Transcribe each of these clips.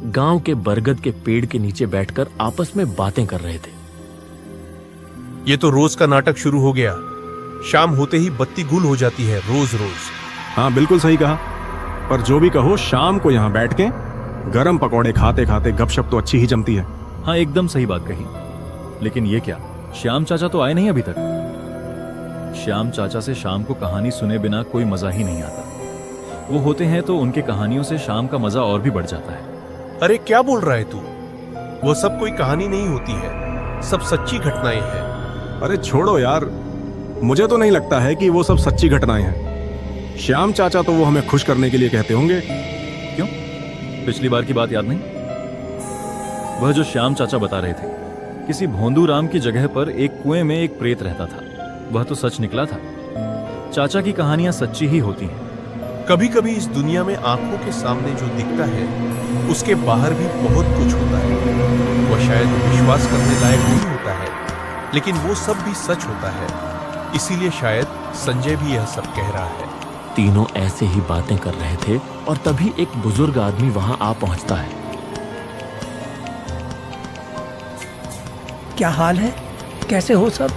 गांव के बरगद के पेड़ के नीचे बैठकर आपस में बातें कर रहे थे। ये तो रोज का नाटक शुरू हो गया। शाम होते ही बत्ती गुल हो जाती है रोज रोज। हाँ बिल्कुल सही कहा, पर जो भी कहो शाम को यहाँ बैठ के गरम पकौड़े खाते खाते गपशप तो अच्छी ही जमती है। हाँ एकदम सही बात कही। लेकिन ये क्या, श्याम चाचा तो आए नहीं अभी तक। श्याम चाचा से शाम को कहानी सुने बिना कोई मजा ही नहीं आता। वो होते हैं तो उनके कहानियों से शाम का मजा और भी बढ़ जाता है। अरे क्या बोल रहा है तू? वो सब कोई कहानी नहीं होती है, सब सच्ची घटनाएं हैं। अरे छोड़ो यार, मुझे तो नहीं लगता है कि वो सब सच्ची घटनाएं हैं। श्याम चाचा तो वो हमें खुश करने के लिए कहते होंगे। क्यों, पिछली बार की बात याद नहीं? वह जो श्याम चाचा बता रहे थे, किसी भोंदू राम की जगह पर एक कुएं में एक प्रेत रहता था। वह तो सच निकला था। चाचा की कहानियां सच्ची ही होती हैं। कभी कभी इस दुनिया में आंखों के सामने जो दिखता है उसके बाहर भी बहुत कुछ होता है। वह शायद विश्वास करने लायक नहीं होता है, लेकिन वो सब भी सच होता है। इसीलिए शायद संजय भी यह सब कह रहा है। तीनों ऐसे ही बातें कर रहे थे और तभी एक बुजुर्ग आदमी वहां आ पहुंचता है। क्या हाल है? कैसे हो सब?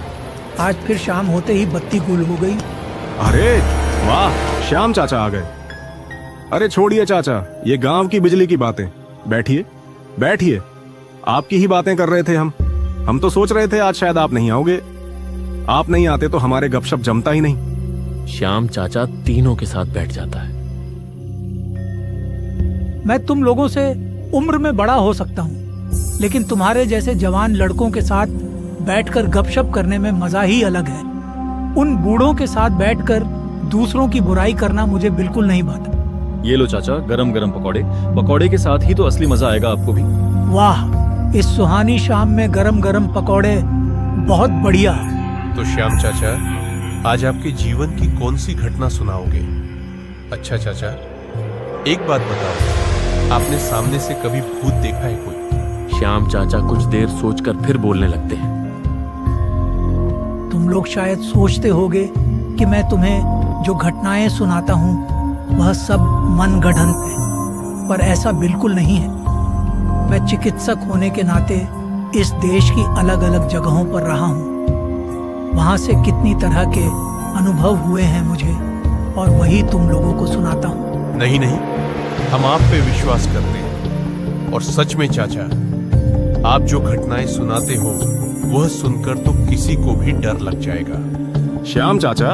आज फिर शाम होते ही बत्ती गुल हो गई। अरे वाह, श्याम चाचा आ गए। अरे छोड़िए चाचा, ये गांव की बिजली की बातें। बैठिए बैठिए, आपकी ही बातें कर रहे थे हम तो सोच रहे थे आज शायद आप नहीं आओगे। आप नहीं आते तो हमारे गपशप जमता ही नहीं। श्याम चाचा तीनों के साथ बैठ जाता है। मैं तुम लोगों से उम्र में बड़ा हो सकता हूँ, लेकिन तुम्हारे जैसे जवान लड़कों के साथ बैठकर गपशप करने में मजा ही अलग है। उन बूढ़ों के साथ बैठकर दूसरों की बुराई करना मुझे बिल्कुल नहीं भाता। ये लो चाचा, गरम गरम पकौड़े। पकौड़े के साथ ही तो असली मजा आएगा आपको भी। वाह, इस सुहानी शाम में गरम गरम पकौड़े, बहुत बढ़िया। तो श्याम चाचा, आज आपके जीवन की कौन सी घटना सुनाओगे? अच्छा चाचा, एक बात बताओ, आपने सामने से कभी भूत देखा है कोई? श्याम चाचा कुछ देर सोचकर फिर बोलने लगते हैं। तुम लोग शायद सोचते होगे कि मैं तुम्हें जो घटनाएं सुनाता हूँ वह सब मनगढ़ंत है, पर ऐसा बिल्कुल नहीं है। मैं चिकित्सक होने के नाते इस देश की अलग अलग जगहों पर रहा हूँ। वहाँ से कितनी तरह के अनुभव हुए हैं मुझे, और वही तुम लोगों को सुनाता हूँ। नहीं नहीं, हम आप पे विश्वास करते हैं। और सच में चाचा, आप जो घटनाएं सुनाते हो वह सुनकर तो किसी को भी डर लग जाएगा। श्याम चाचा,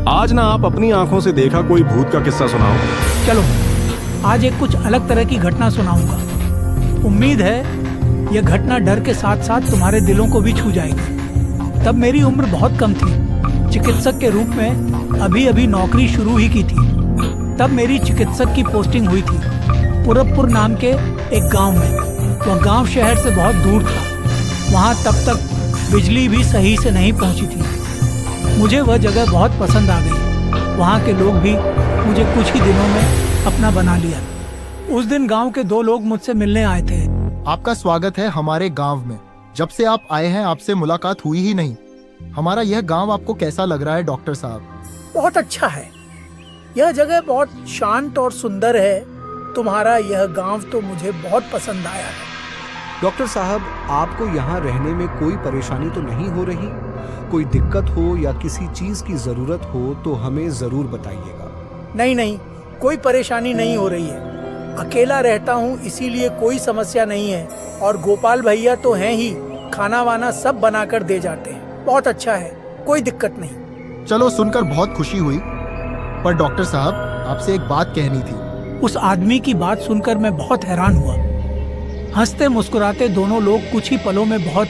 आज ना आप अपनी आंखों से देखा कोई भूत का किस्सा सुनाओ। चलो, आज एक कुछ अलग तरह की घटना सुनाऊंगा। उम्मीद है यह घटना डर के साथ साथ तुम्हारे दिलों को भी छू जाएगी। तब मेरी उम्र बहुत कम थी। चिकित्सक के रूप में अभी अभी नौकरी शुरू ही की थी। तब मेरी चिकित्सक की पोस्टिंग हुई थी पुरबपुर नाम के एक गांव में। वह गांव शहर से बहुत दूर था। वहां तब तक बिजली भी सही से नहीं पहुंची थी। मुझे वह जगह बहुत पसंद आ गई। वहां के लोग भी मुझे कुछ ही दिनों में अपना बना लिया। उस दिन गांव के दो लोग मुझसे मिलने आए थे। आपका स्वागत है हमारे गांव में। जब से आप आए हैं आपसे मुलाकात हुई ही नहीं। हमारा यह गांव आपको कैसा लग रहा है डॉक्टर साहब? बहुत अच्छा है। यह जगह बहुत शांत और सुंदर है। तुम्हारा यह गांव तो मुझे बहुत पसंद आया है। डॉक्टर साहब, आपको यहाँ रहने में कोई परेशानी तो नहीं हो रही? कोई दिक्कत हो या किसी चीज की जरूरत हो तो हमें जरूर बताइएगा। नहीं नहीं, कोई परेशानी नहीं हो रही है। अकेला रहता हूँ, इसीलिए कोई समस्या नहीं है। और गोपाल भैया तो हैं ही, खाना वाना सब बनाकर दे जाते हैं। बहुत अच्छा है, कोई दिक्कत नहीं। चलो, सुनकर बहुत खुशी हुई। पर डॉक्टर साहब, आपसे एक बात कहनी थी। उस आदमी की बात सुनकर मैं बहुत हैरान हुआ। हंसते मुस्कुराते दोनों लोग कुछ ही पलों में बहुत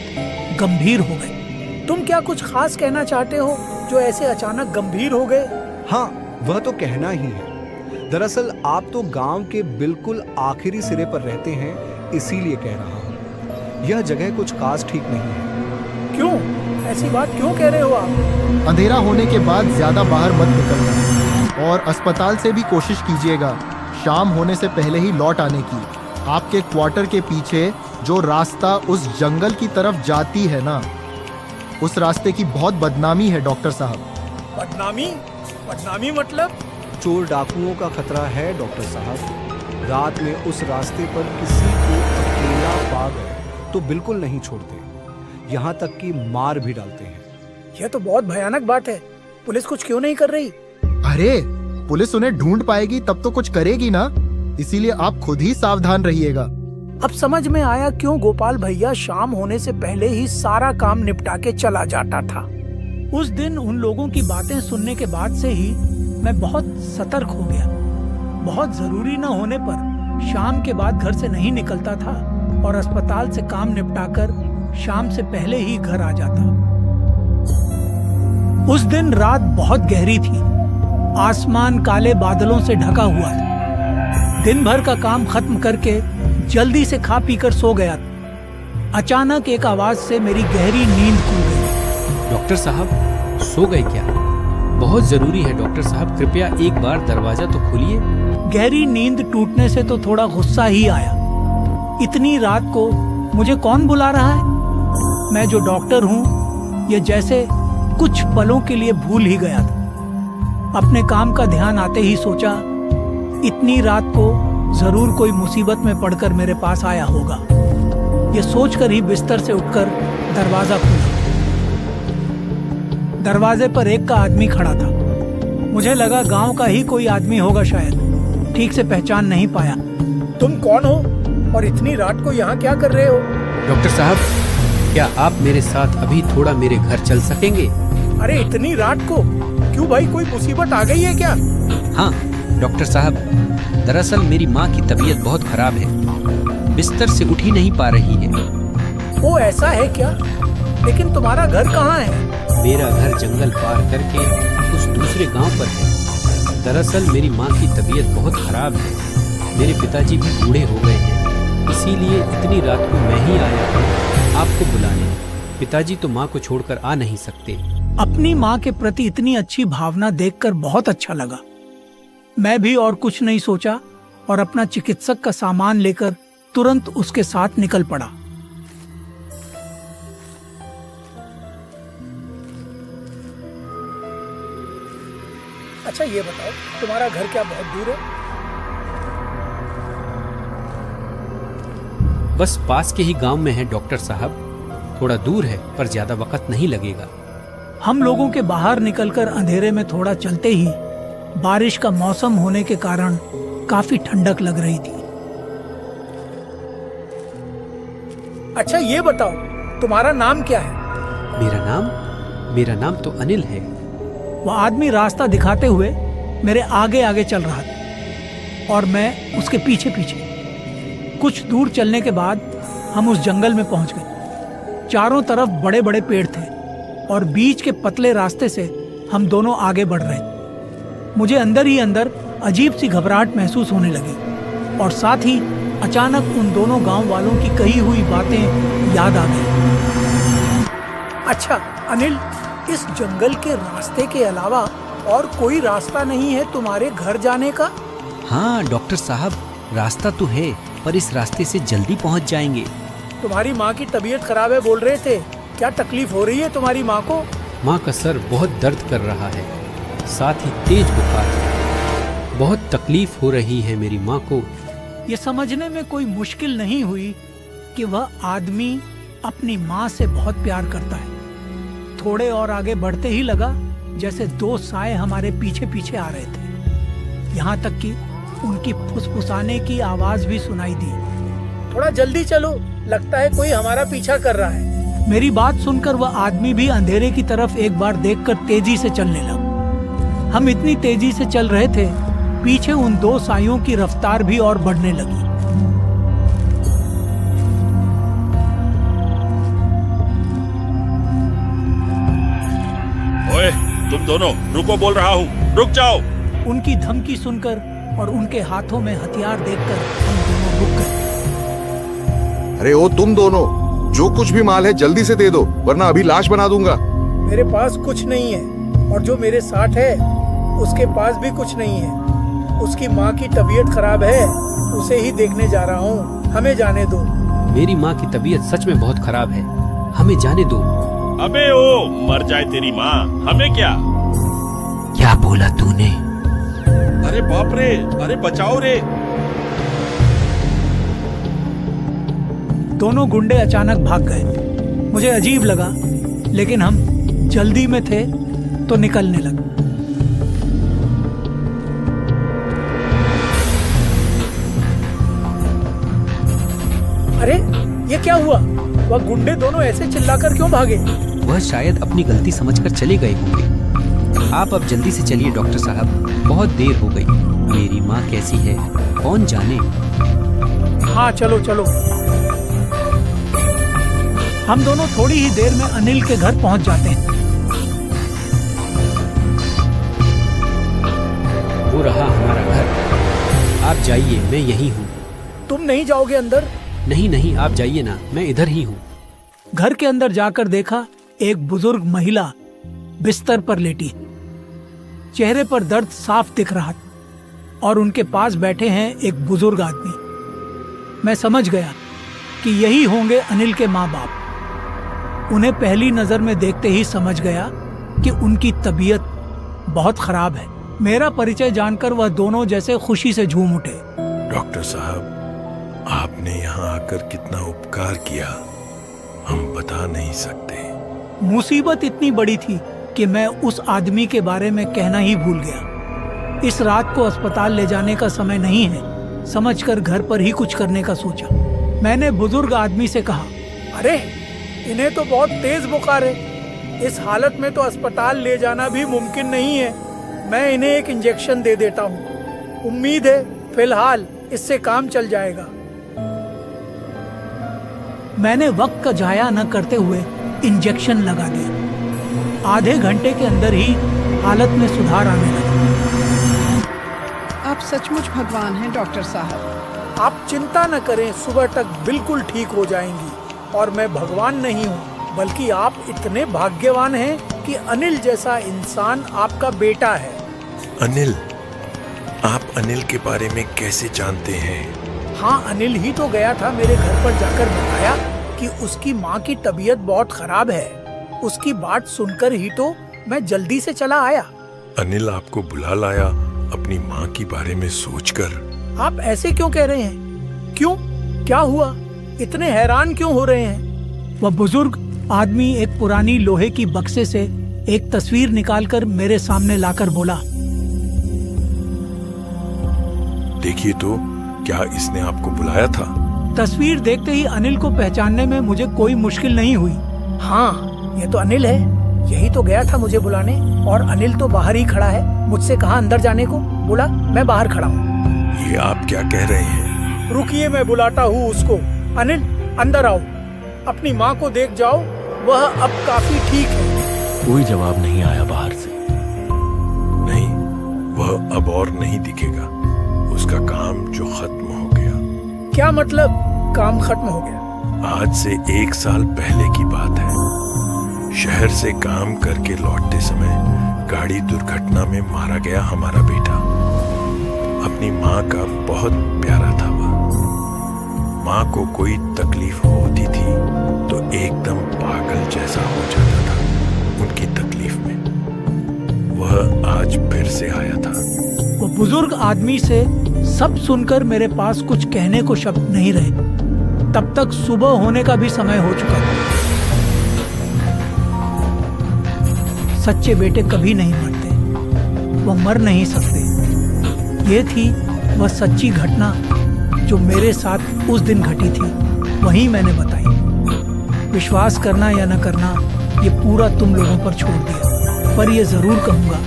गंभीर हो गए। तुम क्या कुछ खास कहना चाहते हो जो ऐसे अचानक गंभीर हो गए? हाँ, वह तो कहना ही है। दरअसल आप तो गांव के बिल्कुल आखिरी सिरे पर रहते हैं, इसीलिए कह रहा हूँ। यह जगह कुछ खास ठीक नहीं है। क्यों? ऐसी बात क्यों कह रहे हो आप? अंधेरा होने के बाद ज्यादा बाहर मत निकलना, और अस्पताल से भी कोशिश कीजिएगा शाम होने से पहले ही लौट आने की। आपके क्वार्टर के पीछे जो रास्ता उस जंगल की तरफ जाती है ना, उस रास्ते की बहुत बदनामी है डॉक्टर साहब। बदनामी? बदनामी मतलब? चोर डाकुओं का खतरा है डॉक्टर साहब। रात में उस रास्ते पर किसी को अकेला पा गए तो बिल्कुल नहीं छोड़ते, यहाँ तक कि मार भी डालते हैं। यह तो बहुत भयानक बात है। पुलिस कुछ क्यों नहीं कर रही? अरे पुलिस उन्हें ढूंढ पाएगी तब तो कुछ करेगी ना, इसीलिए आप खुद ही सावधान रहिएगा। अब समझ में आया क्यों गोपाल भैया शाम होने से पहले ही सारा काम निपटा के चला जाता था। उस दिन उन लोगों की बातें सुनने के बाद से ही मैं बहुत सतर्क हो गया। बहुत जरूरी न होने पर शाम के बाद घर से नहीं निकलता था और अस्पताल से काम निपटाकर शाम से पहले ही घर आ जाता। उस दिन रात बहुत गहरी थी। आसमान काले बादलों से ढका हुआ था। दिन भर का काम खत्म करके जल्दी से खा पीकर सो गया। अचानक एक आवाज से मेरी गहरी नींद खुल गई। डॉक्टर साहब सो गए क्या? बहुत जरूरी है डॉक्टर साहब, कृपया एक बार दरवाजा तो खोलिए। गहरी नींद टूटने से तो थोड़ा गुस्सा ही आया। इतनी रात को मुझे कौन बुला रहा है? मैं जो डॉक्टर हूँ ये जैसे कुछ पलों के लिए भूल ही गया था। अपने काम का ध्यान आते ही सोचा इतनी रात को जरूर कोई मुसीबत में पड़कर मेरे पास आया होगा। ये सोचकर ही बिस्तर से उठकर दरवाजा खोला। दरवाजे पर एक का आदमी खड़ा था। मुझे लगा गांव का ही कोई आदमी होगा शायद। ठीक से पहचान नहीं पाया। तुम कौन हो और इतनी रात को यहाँ क्या कर रहे हो? डॉक्टर साहब, क्या आप मेरे साथ अभी थोड़ा मेरे घर चल सकेंगे? अरे इतनी रात को क्यों भाई, कोई मुसीबत आ गई है क्या? हाँ डॉक्टर साहब, दरअसल मेरी माँ की तबीयत बहुत खराब है, बिस्तर से उठ ही नहीं पा रही है। वो ऐसा है क्या? लेकिन तुम्हारा घर कहाँ है? मेरा घर जंगल पार करके उस दूसरे गांव पर है। दरअसल मेरी माँ की तबीयत बहुत खराब है। मेरे पिताजी भी बूढ़े हो गए हैं, इसीलिए इतनी रात को मैं ही आया हूँ आपको बुलाने। पिताजी तो माँ को छोड़कर आ नहीं सकते। अपनी माँ के प्रति इतनी अच्छी भावना देखकर बहुत अच्छा लगा। मैं भी और कुछ नहीं सोचा और अपना चिकित्सक का सामान लेकर तुरंत उसके साथ निकल पड़ा। अच्छा ये बताओ, तुम्हारा घर क्या बहुत दूर है? बस पास के ही गांव में है डॉक्टर साहब, थोड़ा दूर है पर ज्यादा वक्त नहीं लगेगा। हम लोगों के बाहर निकलकर अंधेरे में थोड़ा चलते ही बारिश का मौसम होने के कारण काफी ठंडक लग रही थी। अच्छा ये बताओ, तुम्हारा नाम क्या है? मेरा नाम तो अनिल है। वह आदमी रास्ता दिखाते हुए मेरे आगे आगे चल रहा था और मैं उसके पीछे पीछे। कुछ दूर चलने के बाद हम उस जंगल में पहुंच गए। चारों तरफ बड़े बड़े पेड़ थे और बीच के पतले रास्ते से हम दोनों आगे बढ़ रहे थे। मुझे अंदर ही अंदर अजीब सी घबराहट महसूस होने लगी और साथ ही अचानक उन दोनों गांव वालों की कही हुई बातें याद आ गई। अच्छा अनिल, इस जंगल के रास्ते के अलावा और कोई रास्ता नहीं है तुम्हारे घर जाने का? हाँ डॉक्टर साहब, रास्ता तो है पर इस रास्ते से जल्दी पहुंच जाएंगे। तुम्हारी माँ की तबीयत खराब है बोल रहे थे, क्या तकलीफ हो रही है तुम्हारी माँ को? माँ का सर बहुत दर्द कर रहा है, साथ ही तेज बुखार है। बहुत तकलीफ हो रही है मेरी माँ को। ये समझने में कोई मुश्किल नहीं हुई कि वह आदमी अपनी माँ से बहुत प्यार करता है। थोड़े और आगे बढ़ते ही लगा जैसे दो साए हमारे पीछे पीछे आ रहे थे। यहाँ तक कि उनकी फुसफुसाने की आवाज भी सुनाई दी। थोड़ा जल्दी चलो, लगता है कोई हमारा पीछा कर रहा है। मेरी बात सुनकर वह आदमी भी अंधेरे की तरफ एक बार देखकर तेजी से चलने लगा। हम इतनी तेजी से चल रहे थे, पीछे उन दो साइयों की रफ्तार भी और बढ़ने लगी। ओए, तुम दोनों रुको, बोल रहा हूँ, रुक जाओ। उनकी धमकी सुनकर और उनके हाथों में हथियार देखकर हम दोनों रुक गए। अरे ओ तुम दोनों, जो कुछ भी माल है जल्दी से दे दो, वरना अभी लाश बना दूंगा। मेरे पास कुछ नहीं है और जो मेरे साथ है उसके पास भी कुछ नहीं है। उसकी माँ की तबीयत खराब है, उसे ही देखने जा रहा हूँ, हमें जाने दो। मेरी माँ की तबीयत सच में बहुत खराब है, हमें जाने दो। अबे ओ, मर जाए तेरी माँ, हमें क्या? क्या बोला तूने? अरे बाप रे, अरे बचाओ रे। दोनों गुंडे अचानक भाग गए। मुझे अजीब लगा, लेकिन हम जल्दी में थे तो निकलने लगे। अरे ये क्या हुआ? वह गुंडे दोनों ऐसे चिल्लाकर क्यों भागे? वह शायद अपनी गलती समझकर चले गए होंगे। आप अब जल्दी से चलिए डॉक्टर साहब, बहुत देर हो गई। मेरी माँ कैसी है कौन जाने। हाँ चलो चलो। हम दोनों थोड़ी ही देर में अनिल के घर पहुंच जाते हैं। वो रहा हमारा घर। आप जाइए, मैं यही हूँ। तुम नहीं जाओगे अंदर? नहीं नहीं, आप जाइए ना, मैं इधर ही हूँ। घर के अंदर जाकर देखा, एक बुजुर्ग महिला बिस्तर पर लेटी, चेहरे पर दर्द साफ दिख रहा था और उनके पास बैठे हैं एक बुजुर्ग आदमी। मैं समझ गया कि यही होंगे अनिल के माँ बाप। उन्हें पहली नजर में देखते ही समझ गया कि उनकी तबीयत बहुत खराब है। मेरा परिचय जानकर वह दोनों जैसे खुशी से झूम उठे। डॉक्टर साहब, आपने यहाँ आकर कितना उपकार किया, हम बता नहीं सकते। मुसीबत इतनी बड़ी थी कि मैं उस आदमी के बारे में कहना ही भूल गया। इस रात को अस्पताल ले जाने का समय नहीं है, समझकर घर पर ही कुछ करने का सोचा। मैंने बुजुर्ग आदमी से कहा, अरे इन्हें तो बहुत तेज बुखार है, इस हालत में तो अस्पताल ले जाना भी मुमकिन नहीं है। मैं इन्हें एक इंजेक्शन दे देता हूँ, उम्मीद है फिलहाल इससे काम चल जाएगा। मैंने वक्त का जाया न करते हुए इंजेक्शन लगा दिया। आधे घंटे के अंदर ही हालत में सुधार आने लगा। आप सचमुच भगवान हैं डॉक्टर साहब। आप चिंता न करें, सुबह तक बिल्कुल ठीक हो जाएंगी। और मैं भगवान नहीं हूँ, बल्कि आप इतने भाग्यवान हैं कि अनिल जैसा इंसान आपका बेटा है। अनिल? आप अनिल के बारे में कैसे जानते हैं? हाँ, अनिल ही तो गया था मेरे घर पर जाकर बताया कि उसकी माँ की तबीयत बहुत खराब है। उसकी बात सुनकर ही तो मैं जल्दी से चला आया। अनिल आपको बुला लाया अपनी माँ के बारे में सोचकर? आप ऐसे क्यों कह रहे हैं? क्यों, क्या हुआ? इतने हैरान क्यों हो रहे हैं? वह बुजुर्ग आदमी एक पुरानी लोहे की बक्से से एक तस्वीर निकालकर मेरे सामने लाकर बोला, देखिए तो, क्या इसने आपको बुलाया था? तस्वीर देखते ही अनिल को पहचानने में मुझे कोई मुश्किल नहीं हुई। हाँ, ये तो अनिल है, यही तो गया था मुझे बुलाने। और अनिल तो बाहर ही खड़ा है, मुझसे कहा अंदर जाने को, बोला मैं बाहर खड़ा हूँ। ये आप क्या कह रहे हैं? रुकिए, मैं बुलाता हूँ उसको। अनिल अंदर आओ, अपनी माँ को देख जाओ, वह अब काफी ठीक है। कोई जवाब नहीं आया बाहर से। नहीं, वह अब और नहीं दिखेगा। उसका काम जो खत्म हो गया। क्या मतलब काम खत्म हो गया? आज से 1 साल पहले की बात है। शहर से काम करके लौटते समय गाड़ी दुर्घटना में मारा गया हमारा बेटा। अपनी माँ का बहुत प्यारा था वह। माँ को कोई तकलीफ होती थी तो एकदम पागल जैसा हो जाता था उनकी तकलीफ में। वह आज फिर से आया था। वो बुजुर्ग आदमी से सब सुनकर मेरे पास कुछ कहने को शब्द नहीं रहे। तब तक सुबह होने का भी समय हो चुका था। सच्चे बेटे कभी नहीं मरते, वो मर नहीं सकते। ये थी वह सच्ची घटना जो मेरे साथ उस दिन घटी थी, वही मैंने बताई। विश्वास करना या न करना ये पूरा तुम लोगों पर छोड़ दिया। पर ये जरूर कहूँगा,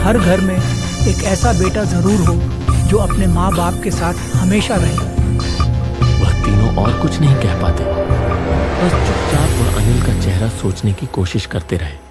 हर घर में एक ऐसा बेटा जरूर हो जो अपने माँ बाप के साथ हमेशा रहे। वह तीनों और कुछ नहीं कह पाते, बस चुपचाप वह अनिल का चेहरा सोचने की कोशिश करते रहे।